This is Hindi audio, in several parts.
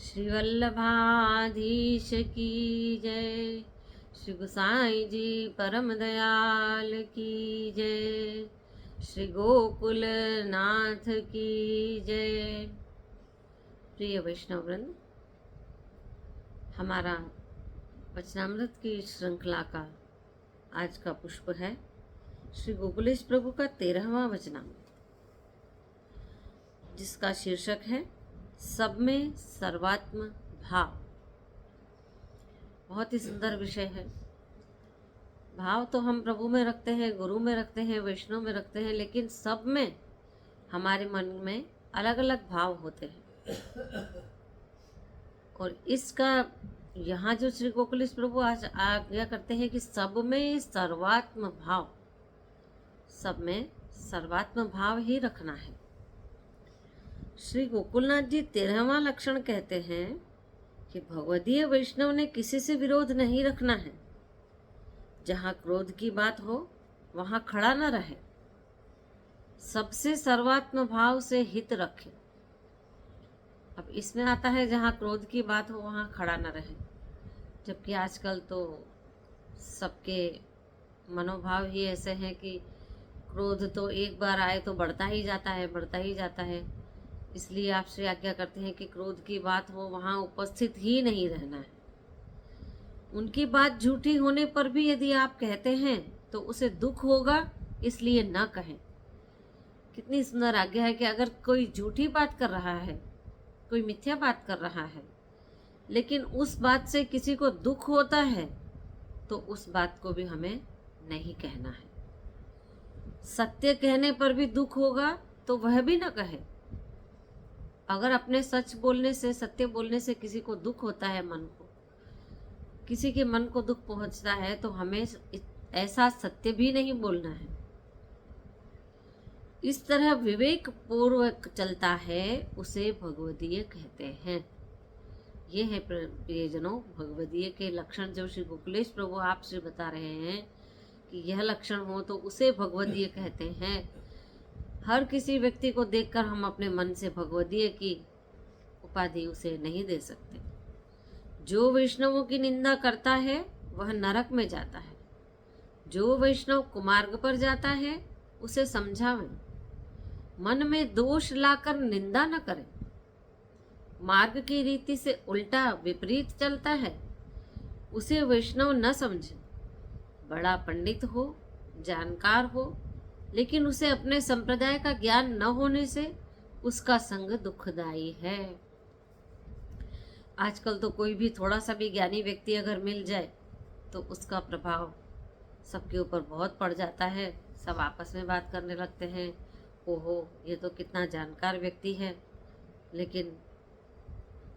श्री वल्लभाधीश की जय। श्री गोसाई जी परम दयाल की जय। श्री गोकुल नाथ की जय। प्रिय वैष्णव वृंद, हमारा वचनामृत की श्रृंखला का आज का पुष्प है श्री गोकुलेश प्रभु का 13वां वचनामृत, जिसका शीर्षक है सब में सर्वात्म भाव। बहुत ही सुंदर विषय है। भाव तो हम प्रभु में रखते हैं, गुरु में रखते हैं, वैष्णव में रखते हैं, लेकिन सब में हमारे मन में अलग अलग भाव होते हैं। और इसका यहाँ जो श्री गोकुलेश प्रभु आज आज्ञा करते हैं कि सब में सर्वात्म भाव, सब में सर्वात्म भाव ही रखना है। श्री गोकुलनाथ जी 13वां लक्षण कहते हैं कि भगवदीय वैष्णव ने किसी से विरोध नहीं रखना है। जहाँ क्रोध की बात हो वहाँ खड़ा न रहे, सबसे सर्वात्म भाव से हित रखे। अब इसमें आता है जहाँ क्रोध की बात हो वहाँ खड़ा न रहे, जबकि आजकल तो सबके मनोभाव ही ऐसे हैं कि क्रोध तो एक बार आए तो बढ़ता ही जाता है, बढ़ता ही जाता है। इसलिए आपसे आज्ञा करते हैं कि क्रोध की बात हो वहाँ उपस्थित ही नहीं रहना है। उनकी बात झूठी होने पर भी यदि आप कहते हैं तो उसे दुख होगा, इसलिए न कहें। कितनी सुंदर आज्ञा है कि अगर कोई झूठी बात कर रहा है, कोई मिथ्या बात कर रहा है, लेकिन उस बात से किसी को दुख होता है तो उस बात को भी हमें नहीं कहना है। सत्य कहने पर भी दुख होगा तो वह भी न कहे। अगर अपने सच बोलने से, सत्य बोलने से किसी को दुख होता है, मन को, किसी के मन को दुख पहुंचता है, तो हमें ऐसा सत्य भी नहीं बोलना है। इस तरह विवेक पूर्वक चलता है उसे भगवदीय कहते हैं। ये है प्रियजनों भगवदीय के लक्षण जो श्री गोकुलेश प्रभु आपसे बता रहे हैं कि यह लक्षण हो तो उसे भगवदीय कहते हैं। हर किसी व्यक्ति को देखकर हम अपने मन से भगवदीय की उपाधि उसे नहीं दे सकते। जो वैष्णवों की निंदा करता है वह नरक में जाता है। जो वैष्णव कुमार्ग पर जाता है उसे समझावें, मन में दोष लाकर निंदा न करें। मार्ग की रीति से उल्टा विपरीत चलता है उसे वैष्णव न समझे। बड़ा पंडित हो, जानकार हो, लेकिन उसे अपने संप्रदाय का ज्ञान न होने से उसका संग दुखदाई है। आजकल तो कोई भी थोड़ा सा भी ज्ञानी व्यक्ति अगर मिल जाए तो उसका प्रभाव सबके ऊपर बहुत पड़ जाता है। सब आपस में बात करने लगते हैं, ओहो ये तो कितना जानकार व्यक्ति है। लेकिन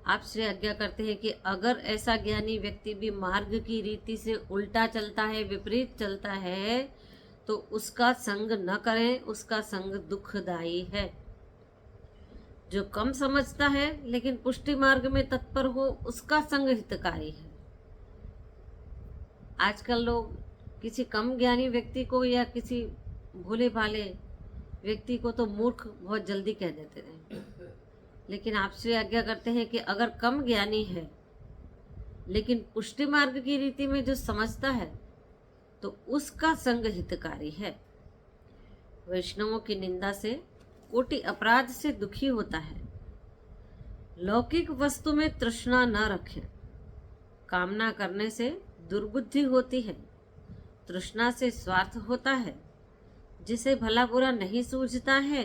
आप श्री आज्ञा करते हैं कि अगर ऐसा ज्ञानी व्यक्ति भी मार्ग की रीति से उल्टा चलता है, विपरीत चलता है, तो उसका संग न करें, उसका संग दुखदाई है। जो कम समझता है लेकिन पुष्टि मार्ग में तत्पर हो, उसका संग हितकारी है। आजकल लोग किसी कम ज्ञानी व्यक्ति को या किसी भोले भाले व्यक्ति को तो मूर्ख बहुत जल्दी कह देते हैं। लेकिन आपसे आज्ञा करते हैं कि अगर कम ज्ञानी है लेकिन पुष्टि मार्ग की रीति में जो समझता है तो उसका संग हितकारी है। वैष्णवों की निंदा से कोटि अपराध से दुखी होता है। लौकिक वस्तु में तृष्णा न रखें। कामना करने से दुर्बुद्धि होती है। तृष्णा से स्वार्थ होता है। जिसे भला बुरा नहीं सूझता है,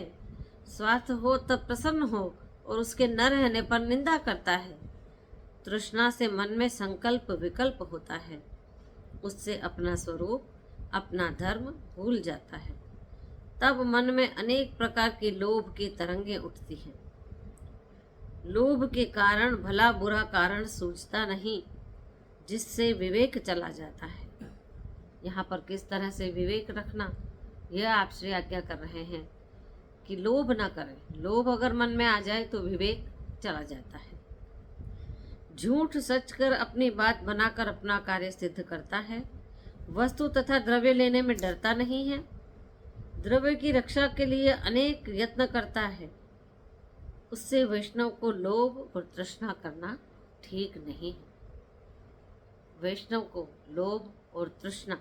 स्वार्थ हो तब प्रसन्न हो और उसके न रहने पर निंदा करता है। तृष्णा से मन में संकल्प विकल्प होता है। उससे अपना स्वरूप, अपना धर्म भूल जाता है। तब मन में अनेक प्रकार की लोभ की तरंगें उठती हैं। लोभ के कारण भला बुरा कारण सूझता नहीं, जिससे विवेक चला जाता है। यहाँ पर किस तरह से विवेक रखना, यह आप श्री आज्ञा कर रहे हैं कि लोभ ना करें। लोभ अगर मन में आ जाए तो विवेक चला जाता है। झूठ सच कर अपनी बात बनाकर अपना कार्य सिद्ध करता है। वस्तु तथा द्रव्य लेने में डरता नहीं है। द्रव्य की रक्षा के लिए अनेक यत्न करता है। उससे वैष्णव को लोभ और तृष्णा करना ठीक नहीं है। वैष्णव को लोभ और तृष्णा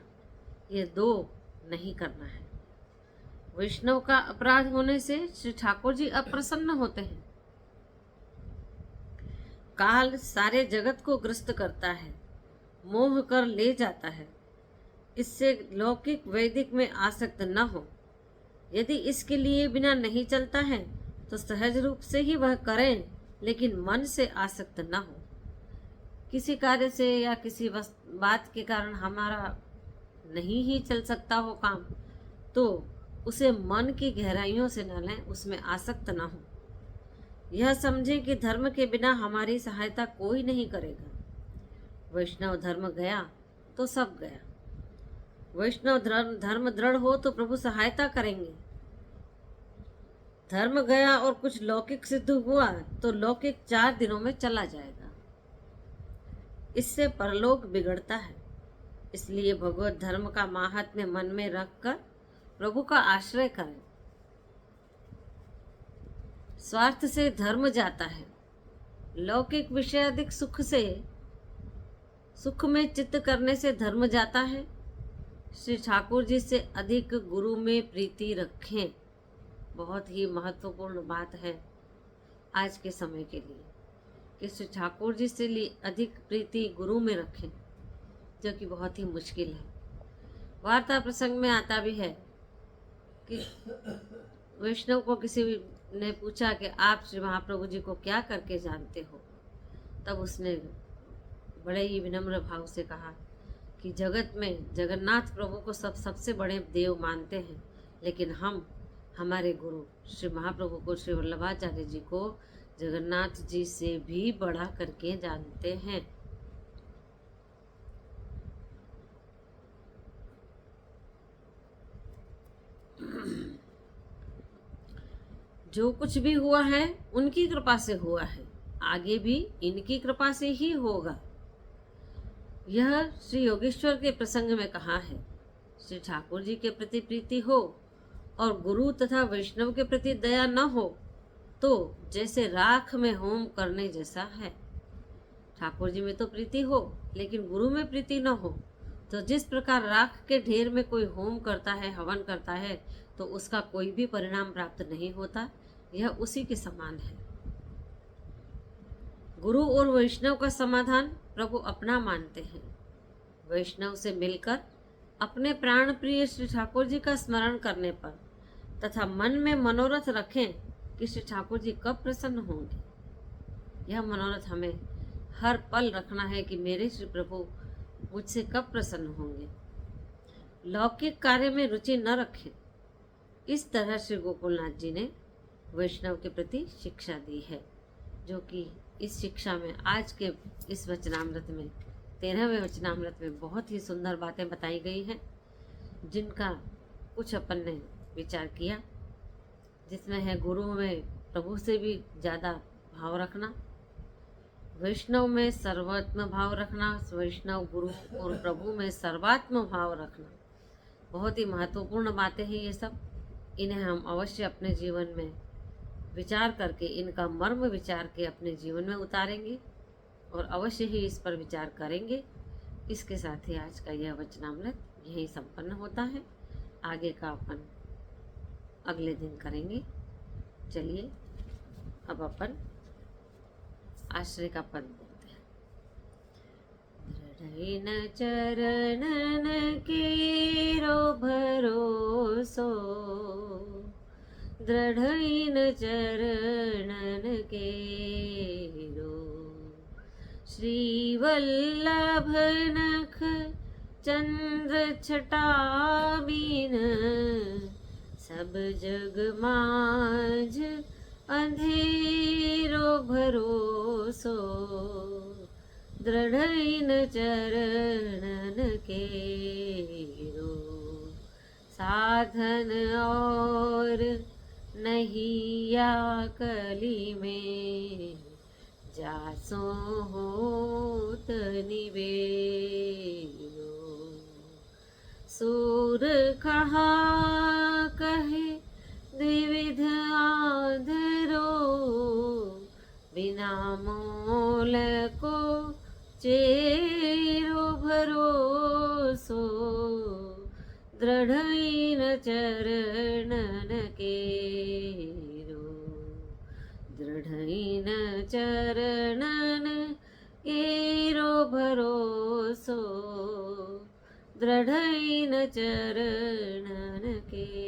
ये दो नहीं करना है। वैष्णव का अपराध होने से श्री ठाकुर जी अप्रसन्न होते हैं। काल सारे जगत को ग्रस्त करता है, मोह कर ले जाता है। इससे लौकिक वैदिक में आसक्त न हो। यदि इसके लिए बिना नहीं चलता है तो सहज रूप से ही वह करें, लेकिन मन से आसक्त न हो। किसी कार्य से या किसी बात के कारण हमारा नहीं ही चल सकता हो काम, तो उसे मन की गहराइयों से न लें, उसमें आसक्त न हो। यह समझें कि धर्म के बिना हमारी सहायता कोई नहीं करेगा। वैष्णव धर्म गया तो सब गया। वैष्णव धर्म दृढ़ हो तो प्रभु सहायता करेंगे। धर्म गया और कुछ लौकिक सिद्ध हुआ तो लौकिक 4 दिनों में चला जाएगा। इससे परलोक बिगड़ता है। इसलिए भगवत धर्म का माहात्म्य मन में रखकर प्रभु का आश्रय करें। स्वार्थ से धर्म जाता है। लौकिक विषय अधिक सुख में चित्त करने से धर्म जाता है। श्री ठाकुर जी से अधिक गुरु में प्रीति रखें। बहुत ही महत्वपूर्ण बात है आज के समय के लिए कि श्री ठाकुर जी से अधिक प्रीति गुरु में रखें, जो कि बहुत ही मुश्किल है। वार्ता प्रसंग में आता भी है कि वैष्णव को किसी ने पूछा कि आप श्री महाप्रभु जी को क्या करके जानते हो, तब उसने बड़े ही विनम्र भाव से कहा कि जगत में जगन्नाथ प्रभु को सबसे बड़े देव मानते हैं, लेकिन हम हमारे गुरु श्री महाप्रभु को, श्री वल्लभाचार्य जी को जगन्नाथ जी से भी बड़ा करके जानते हैं। जो कुछ भी हुआ है उनकी कृपा से हुआ है, आगे भी इनकी कृपा से ही होगा। यह श्री योगेश्वर के प्रसंग में कहा है। श्री ठाकुर जी के प्रति प्रीति हो और गुरु तथा वैष्णव के प्रति दया न हो तो जैसे राख में होम करने जैसा है। ठाकुर जी में तो प्रीति हो लेकिन गुरु में प्रीति न हो तो जिस प्रकार राख के ढेर में कोई होम करता है, हवन करता है, तो उसका कोई भी परिणाम प्राप्त नहीं होता। यह उसी के समान है। गुरु और वैष्णव का समाधान प्रभु अपना मानते हैं। वैष्णव से मिलकर अपने प्राण प्रिय श्री ठाकुर जी का स्मरण करने पर तथा मन में मनोरथ रखें कि श्री ठाकुर जी कब प्रसन्न होंगे। यह मनोरथ हमें हर पल रखना है कि मेरे श्री प्रभु मुझसे कब प्रसन्न होंगे। लौकिक कार्य में रुचि न रखें। इस तरह श्री गोकुलनाथ जी ने वैष्णव के प्रति शिक्षा दी है, जो कि इस शिक्षा में आज के इस वचनामृत में 13वें वचनामृत में बहुत ही सुंदर बातें बताई गई हैं, जिनका कुछ अपन ने विचार किया, जिसमें है गुरु में प्रभु से भी ज़्यादा भाव रखना, वैष्णव में सर्वात्म भाव रखना, वैष्णव गुरु और प्रभु में सर्वात्म भाव रखना। बहुत ही महत्वपूर्ण बातें हैं ये सब। इन्हें हम अवश्य अपने जीवन में विचार करके, इनका मर्म विचार के अपने जीवन में उतारेंगे और अवश्य ही इस पर विचार करेंगे। इसके साथ ही आज का यह वचनामृत यही संपन्न होता है। आगे का अपन अगले दिन करेंगे। चलिए अब अपन आश्रय का पद बोलते हैं। दृढ़ चरणन केरो भरोसो, दृढ़ चरणन केरो, श्री वल्लभ नख चंद्र छटा बीन, सब जग माझ अंधेरो भरोसो, दृढ़ चरणन केरो, साधन और नहिया कली में, जासो होत निवेरो, सूर कहा कहे द्विविध आधरो, बिना मोल को चेरो भरोसो दृढ़ चरणन केरो दृढ़ चरणन केरो भरोसो दृढ़ चरणन केरो।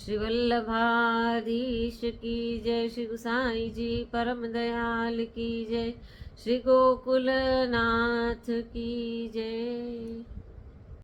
श्री वल्लभाधीश की जय। श्री गुसाई जी परम दयाल की जय। श्री गोकुलनाथ की जय।